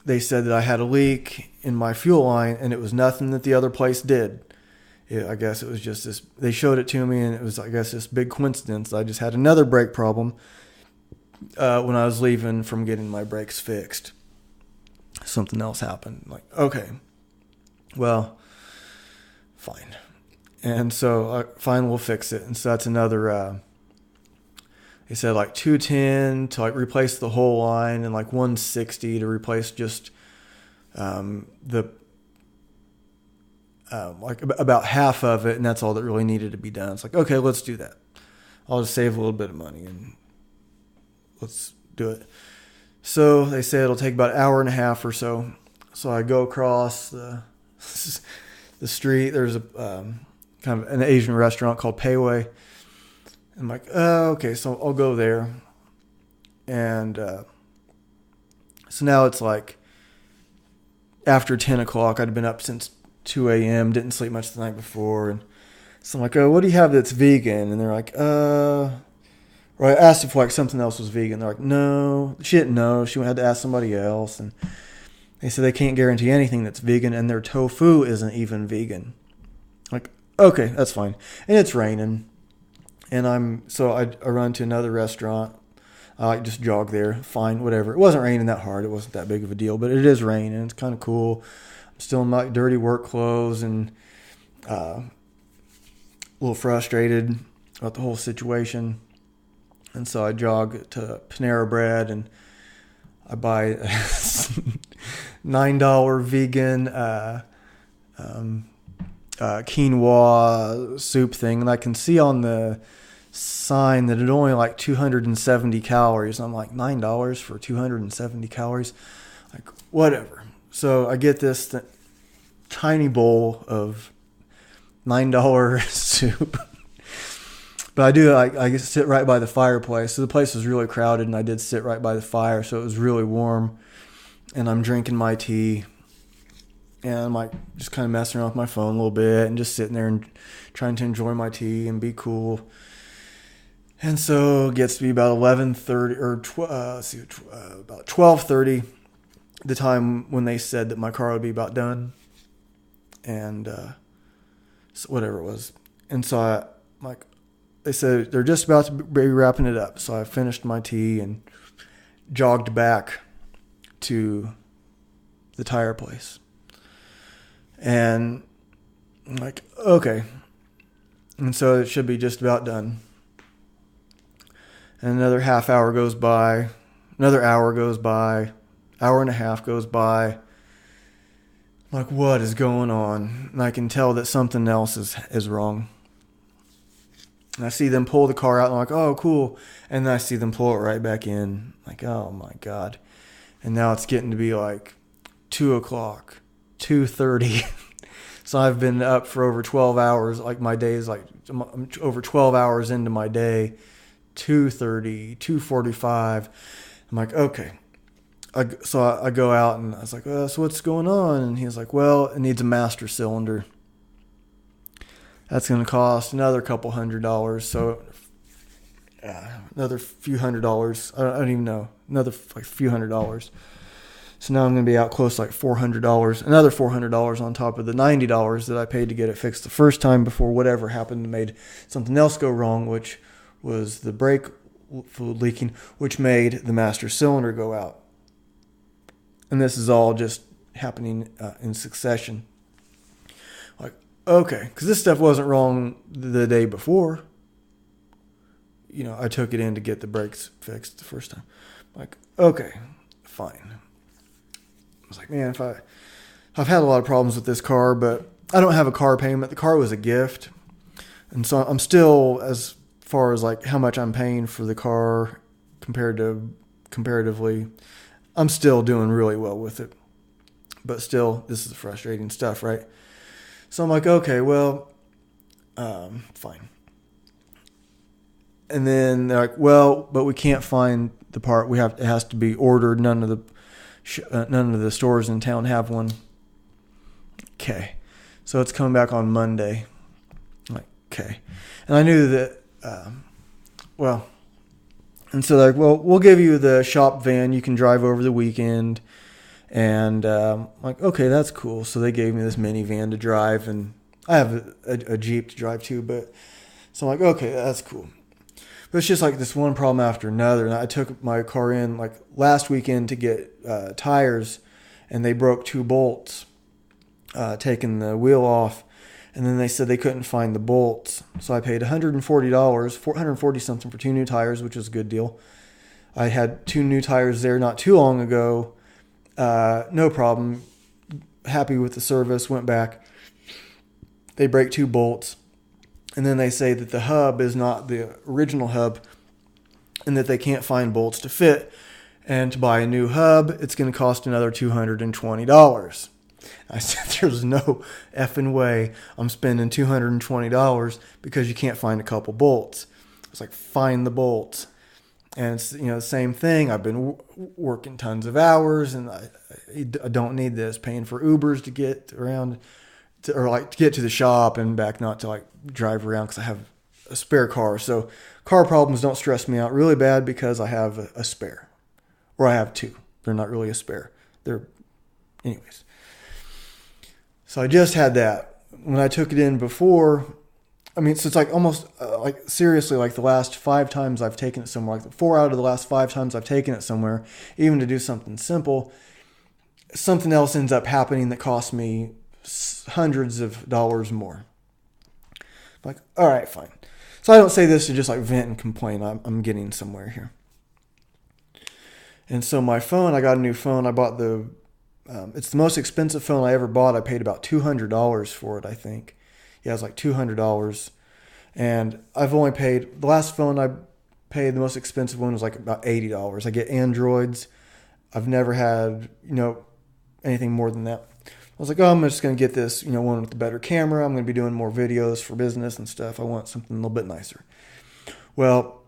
they said that I had a leak in my fuel line, and it was nothing that the other place did. I guess it was just this, they showed it to me, and it was, I guess, this big coincidence. I just had another brake problem when I was leaving from getting my brakes fixed. Something else happened. Like, okay, well, fine. And so, fine, we'll fix it. And so that's another, they said like $210 to like replace the whole line, and like $160 to replace just like about half of it, and that's all that really needed to be done. It's like, okay, let's do that. I'll just save a little bit of money and let's do it. So they say it'll take about an hour and a half or so. So I go across the street. There's a kind of an Asian restaurant called Payway. I'm like, oh, okay, so I'll go there. And so now it's like after 10 o'clock. I'd been up since 2 a.m., didn't sleep much the night before. And so I'm like, oh, what do you have that's vegan? And they're like, or I asked if like something else was vegan. They're like, no. She didn't know. She had to ask somebody else. And they said they can't guarantee anything that's vegan, and their tofu isn't even vegan. Like, okay, that's fine. And it's raining. And I run to another restaurant. I just jog there. Fine, whatever. It wasn't raining that hard. It wasn't that big of a deal, but it is raining. It's kind of cool. I'm still in my dirty work clothes and a little frustrated about the whole situation. And so I jog to Panera Bread and I buy $9 vegan quinoa soup thing. And I can see on the sign that it only like 270 calories. I'm like, $9 for 270 calories? Like, whatever. So I get this tiny bowl of $9 soup. But I sit right by the fireplace. So the place was really crowded, and I did sit right by the fire, so it was really warm. And I'm drinking my tea, and I'm like just kind of messing around with my phone a little bit, and just sitting there and trying to enjoy my tea and be cool. And so it gets to be about 11:30 or about 12:30, the time when they said that my car would be about done, and so whatever it was. And so I'm like, they said they're just about to be wrapping it up. So I finished my tea and jogged back to the tire place. And I'm like, okay. And so it should be just about done. And another half hour goes by. Another hour goes by. Hour and a half goes by. I'm like, what is going on? And I can tell that something else is wrong. And I see them pull the car out, and I'm like, oh, cool. And then I see them pull it right back in. Like, oh, my God. And now it's getting to be like 2 o'clock, 2:30. So I've been up for over 12 hours. Like, my day is like, I'm over 12 hours into my day. 2:30, 2:45. I'm like, okay. So I go out, and I was like, so what's going on? And he's like, well, it needs a master cylinder. That's going to cost another couple $100. So another few $100. I don't even know. Another like few $100. So now I'm going to be out close to like $400. Another $400 on top of the $90 that I paid to get it fixed the first time before whatever happened made something else go wrong, which was the brake fluid leaking, which made the master cylinder go out. And this is all just happening in succession. Like, okay, because this stuff wasn't wrong the day before. You know, I took it in to get the brakes fixed the first time. Like, okay, fine. was like, man, I've had a lot of problems with this car, but I don't have a car payment. The car was a gift. And so I'm still, as far as like how much I'm paying for the car comparatively, I'm still doing really well with it. But still, this is frustrating stuff, right? So I'm like, okay, well, fine. And then they're like, well, but we can't find the part. It has to be ordered. None of the stores in town have one. Okay. So it's coming back on Monday. I'm like, okay. And I knew that, and so they're like, well, we'll give you the shop van. You can drive over the weekend. And I'm like, okay, that's cool. So they gave me this minivan to drive, and I have a Jeep to drive too. But so I'm like, okay, that's cool. But it's just like this one problem after another. And I took my car in like last weekend to get tires, and they broke 2 bolts, taking the wheel off. And then they said they couldn't find the bolts. So I paid $140, $440 something for 2 new tires, which was a good deal. I had 2 new tires there not too long ago. No problem. Happy with the service. Went back. They break 2 bolts. And then they say that the hub is not the original hub and that they can't find bolts to fit. And to buy a new hub, it's going to cost another $220. I said, there's no effing way I'm spending $220 because you can't find a couple bolts. I was like, find the bolts. And it's, the same thing. I've been working tons of hours, and I don't need this. Paying for Ubers to get around, to get to the shop and back, not to like drive around because I have a spare car. So car problems don't stress me out really bad because I have a spare, or I have 2. They're not really a spare. Anyways. So I just had that when I took it in before. I mean, so it's like almost seriously, like the last 5 times I've taken it somewhere, like 4 out of the last 5 times I've taken it somewhere, even to do something simple, something else ends up happening that costs me hundreds of dollars more. I'm like, all right, fine. So I don't say this to just like vent and complain. I'm getting somewhere here. And so my phone, I got a new phone. I bought it's the most expensive phone I ever bought. I paid about $200 for it, I think. Yeah, it was like $200. And I've only paid, the last phone I paid, the most expensive one was like about $80. I get Androids. I've never had, anything more than that. I was like, I'm just going to get this, one with the better camera. I'm going to be doing more videos for business and stuff. I want something a little bit nicer. Well,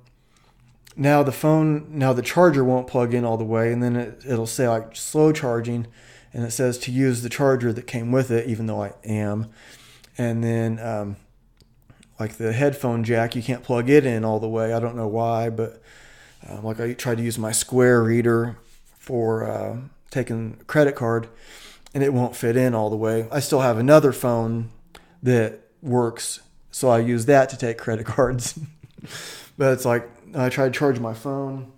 now the charger won't plug in all the way, and then it'll say like slow charging, and it says to use the charger that came with it, even though I am. And then like the headphone jack, you can't plug it in all the way. I don't know why, but like I tried to use my Square reader for taking a credit card, and it won't fit in all the way. I still have another phone that works, so I use that to take credit cards. But it's like I tried to charge my phone,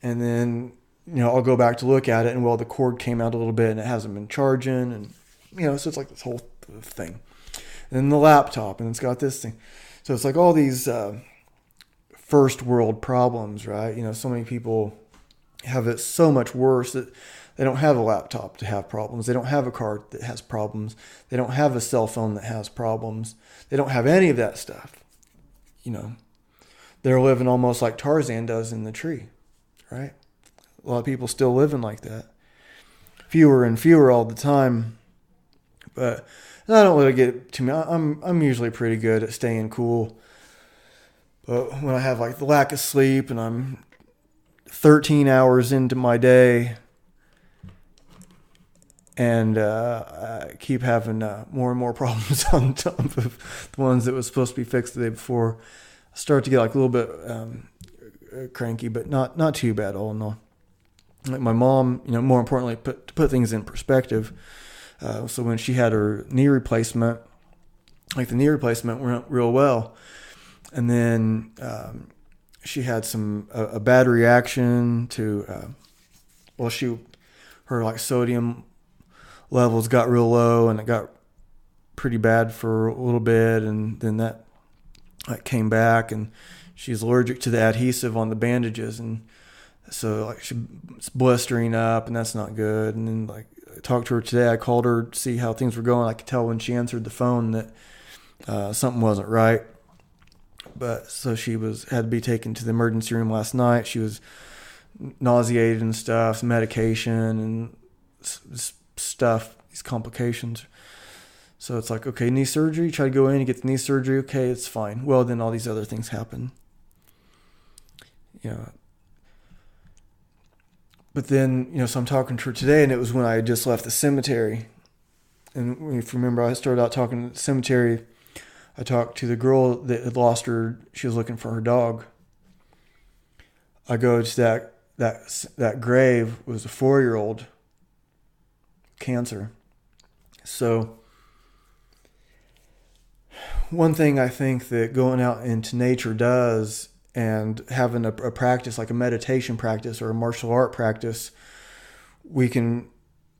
and then I'll go back to look at it, and the cord came out a little bit, and it hasn't been charging, and so it's like this whole thing. And then the laptop, and it's got this thing. So it's like all these first world problems, right? So many people have it so much worse that they don't have a laptop to have problems. They don't have a car that has problems. They don't have a cell phone that has problems. They don't have any of that stuff. They're living almost like Tarzan does in the tree, right? A lot of people still living like that. Fewer and fewer all the time. But I don't let it get to me. I'm usually pretty good at staying cool. But when I have like the lack of sleep and I'm 13 hours into my day and I keep having more and more problems on top of the ones that was supposed to be fixed the day before, I start to get like a little bit cranky, but not too bad all in all. Like my mom, more importantly, to put things in perspective. So when she had her knee replacement, like the knee replacement went real well. And then she had a bad reaction to, her like sodium levels got real low, and it got pretty bad for a little bit. And then that came back, and she's allergic to the adhesive on the bandages. And So like she's blistering up, and that's not good. And then like I talked to her today. I called her to see how things were going. I could tell when she answered the phone that something wasn't right. But so she had to be taken to the emergency room last night. She was nauseated and stuff, medication and stuff, these complications. So it's like, okay, knee surgery. Try to go in and get the knee surgery. Okay, it's fine. Well, then all these other things happen. But then, so I'm talking to her today, and it was when I had just left the cemetery. And if you remember, I started out talking at the cemetery. I talked to the girl that had lost her. She was looking for her dog. I go to that grave. It was a 4-year-old, cancer. So one thing I think that going out into nature does, and having a practice like a meditation practice or a martial art practice,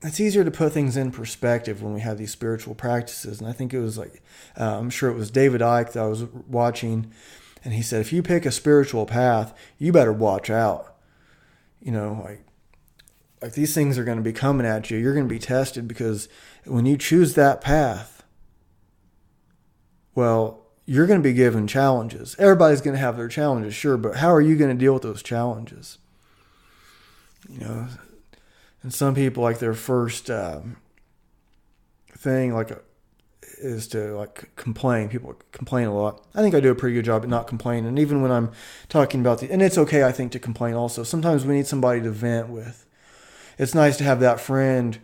it's easier to put things in perspective when we have these spiritual practices. And I think it was like, I'm sure it was David Icke that I was watching, and he said, if you pick a spiritual path, you better watch out. Like these things are going to be coming at you. You're going to be tested, because when you choose that path, well, you're going to be given challenges. Everybody's going to have their challenges, sure, but how are you going to deal with those challenges? And some people, like their first thing, is to complain. People complain a lot. I think I do a pretty good job at not complaining. And even when I'm talking about and it's okay, I think, to complain also. Sometimes we need somebody to vent with. It's nice to have that friend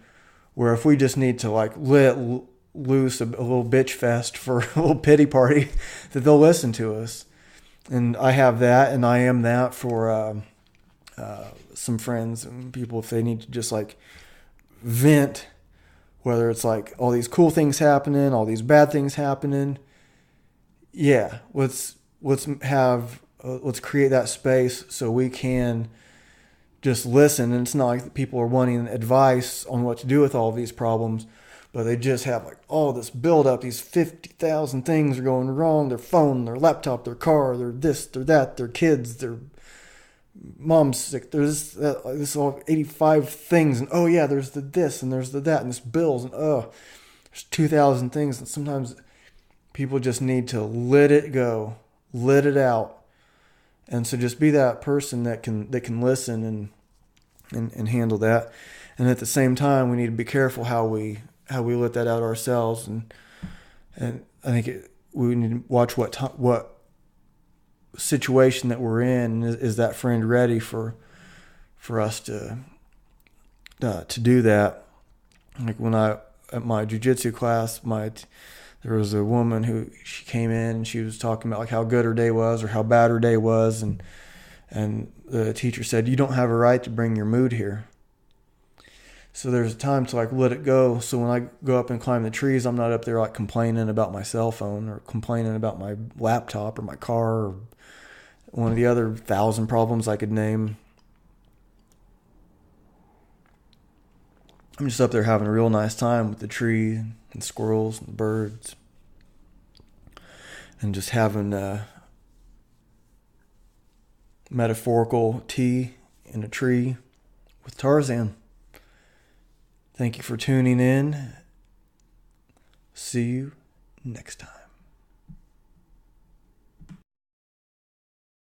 where if we just need to let loose a little bitch fest for a little pity party, that they'll listen to us. And I have that, and I am that for some friends and people, if they need to just vent, whether it's all these cool things happening, all these bad things happening. Yeah, let's create that space so we can just listen. And it's not like people are wanting advice on what to do with all of these problems, but they just have all this build up. These 50,000 things are going wrong. Their phone, their laptop, their car, their this, their that, their kids, their mom's sick. There's this all 85 things, and oh yeah, there's the this and there's the that, and this bills, and there's 2,000 things. And sometimes people just need to let it go, let it out. And so just be that person that can listen and handle that. And at the same time, we need to be careful how we let that out ourselves. And I think we need to watch what situation that we're in. Is that friend ready for us to do that? Like when at my jiu-jitsu class, there was a woman she came in and she was talking about how good her day was or how bad her day was, and the teacher said, you don't have a right to bring your mood here. So there's a time to let it go. So when I go up and climb the trees, I'm not up there complaining about my cell phone or complaining about my laptop or my car or one of the other 1,000 problems I could name. I'm just up there having a real nice time with the tree and squirrels and birds, and just having a metaphorical tea in a tree with Tarzan. Thank you for tuning in. See you next time.